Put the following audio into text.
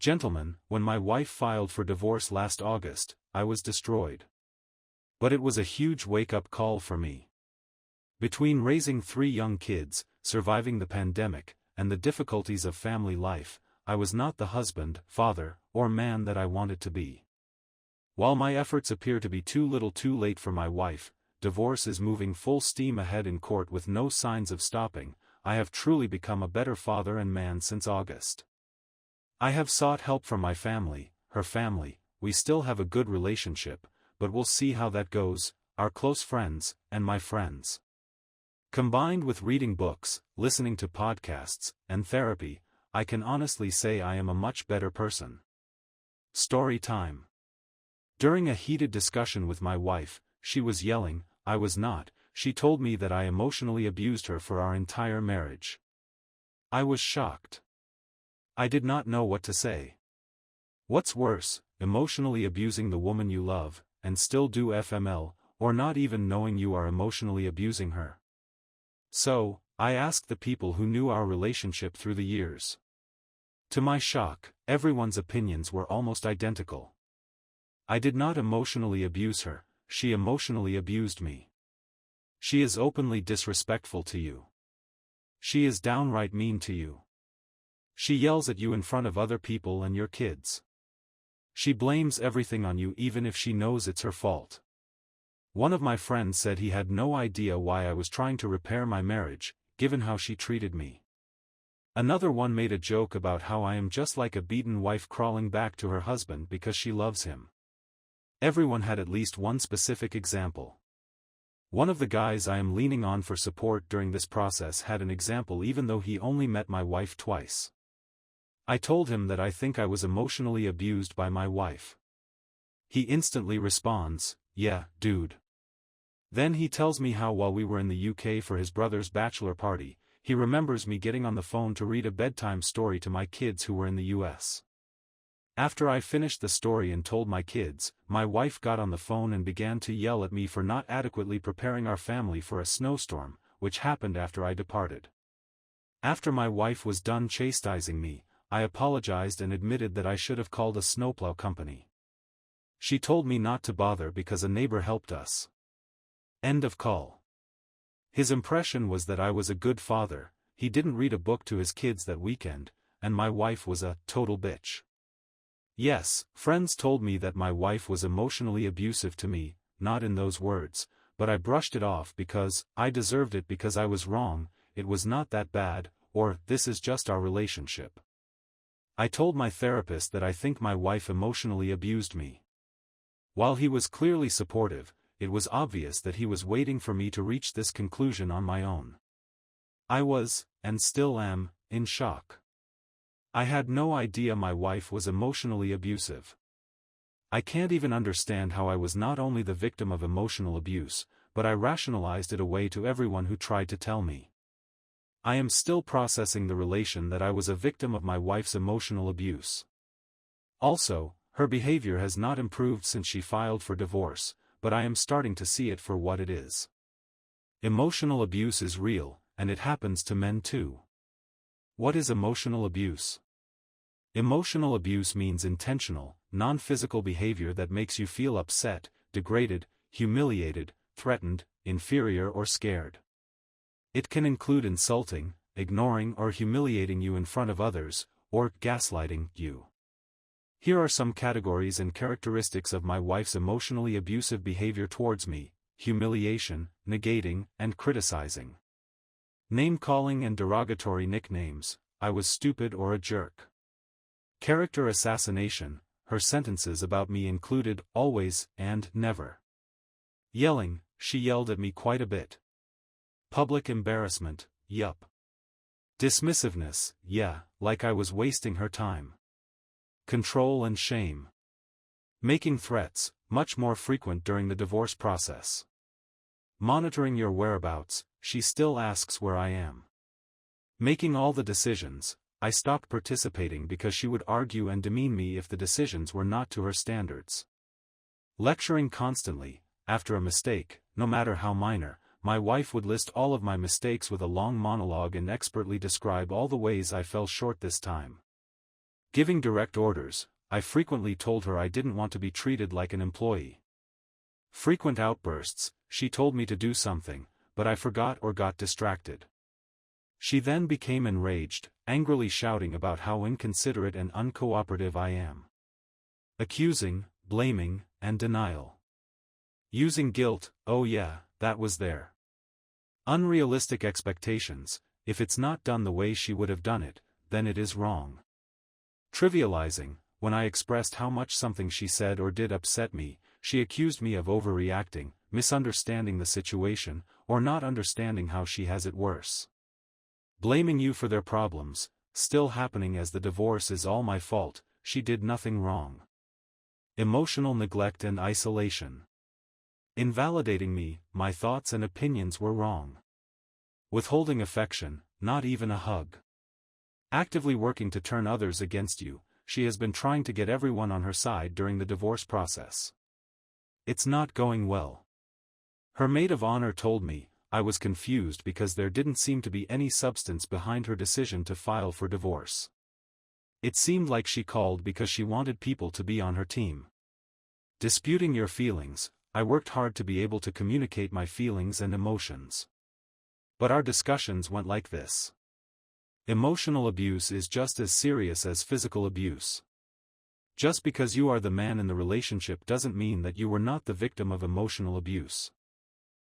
Gentlemen, when my wife filed for divorce last August, I was destroyed. But it was a huge wake-up call for me. Between raising 3 young kids, surviving the pandemic, and the difficulties of family life, I was not the husband, father, or man that I wanted to be. While my efforts appear to be too little too late for my wife, divorce is moving full steam ahead in court with no signs of stopping. I have truly become a better father and man since August. I have sought help from my family, her family. We still have a good relationship, but we'll see how that goes, our close friends, and my friends. Combined with reading books, listening to podcasts, and therapy, I can honestly say I am a much better person. Story time. During a heated discussion with my wife, she was yelling, I was not. She told me that I emotionally abused her for our entire marriage. I was shocked. I did not know what to say. What's worse, emotionally abusing the woman you love, and still do FML, or not even knowing you are emotionally abusing her? So, I asked the people who knew our relationship through the years. To my shock, everyone's opinions were almost identical. I did not emotionally abuse her, she emotionally abused me. She is openly disrespectful to you. She is downright mean to you. She yells at you in front of other people and your kids. She blames everything on you even if she knows it's her fault. One of my friends said he had no idea why I was trying to repair my marriage, given how she treated me. Another one made a joke about how I am just like a beaten wife crawling back to her husband because she loves him. Everyone had at least one specific example. One of the guys I am leaning on for support during this process had an example even though he only met my wife twice. I told him that I think I was emotionally abused by my wife. He instantly responds, yeah, dude. Then he tells me how while we were in the UK for his brother's bachelor party, he remembers me getting on the phone to read a bedtime story to my kids who were in the US. After I finished the story and told my kids, my wife got on the phone and began to yell at me for not adequately preparing our family for a snowstorm, which happened after I departed. After my wife was done chastising me, I apologized and admitted that I should have called a snowplow company. She told me not to bother because a neighbor helped us. End of call. His impression was that I was a good father, he didn't read a book to his kids that weekend, and my wife was a total bitch. Yes, friends told me that my wife was emotionally abusive to me, not in those words, but I brushed it off because I deserved it because I was wrong, it was not that bad, or this is just our relationship. I told my therapist that I think my wife emotionally abused me. While he was clearly supportive, it was obvious that he was waiting for me to reach this conclusion on my own. I was, and still am, in shock. I had no idea my wife was emotionally abusive. I can't even understand how I was not only the victim of emotional abuse, but I rationalized it away to everyone who tried to tell me. I am still processing the relation that I was a victim of my wife's emotional abuse. Also, her behavior has not improved since she filed for divorce, but I am starting to see it for what it is. Emotional abuse is real, and it happens to men too. What is emotional abuse? Emotional abuse means intentional, non-physical behavior that makes you feel upset, degraded, humiliated, threatened, inferior or scared. It can include insulting, ignoring or humiliating you in front of others, or gaslighting you. Here are some categories and characteristics of my wife's emotionally abusive behavior towards me: humiliation, negating, and criticizing. Name-calling and derogatory nicknames: I was stupid or a jerk. Character assassination: her sentences about me included always and never. Yelling: she yelled at me quite a bit. Public embarrassment: yup. Dismissiveness: yeah, like I was wasting her time. Control and shame. Making threats, much more frequent during the divorce process. Monitoring your whereabouts: she still asks where I am. Making all the decisions: I stopped participating because she would argue and demean me if the decisions were not to her standards. Lecturing constantly: after a mistake, no matter how minor, my wife would list all of my mistakes with a long monologue and expertly describe all the ways I fell short this time. Giving direct orders, I frequently told her I didn't want to be treated like an employee. Frequent outbursts, she told me to do something, but I forgot or got distracted. She then became enraged, angrily shouting about how inconsiderate and uncooperative I am. Accusing, blaming, and denial. Using guilt, oh yeah, that was there. Unrealistic expectations, if it's not done the way she would have done it, then it is wrong. Trivializing, when I expressed how much something she said or did upset me, she accused me of overreacting, misunderstanding the situation, or not understanding how she has it worse. Blaming you for their problems, still happening as the divorce is all my fault, she did nothing wrong. Emotional neglect and isolation. Invalidating me, my thoughts and opinions were wrong. Withholding affection, not even a hug. Actively working to turn others against you, she has been trying to get everyone on her side during the divorce process. It's not going well. Her maid of honor told me, I was confused because there didn't seem to be any substance behind her decision to file for divorce. It seemed like she called because she wanted people to be on her team. Disputing your feelings, I worked hard to be able to communicate my feelings and emotions. But our discussions went like this. Emotional abuse is just as serious as physical abuse. Just because you are the man in the relationship doesn't mean that you were not the victim of emotional abuse.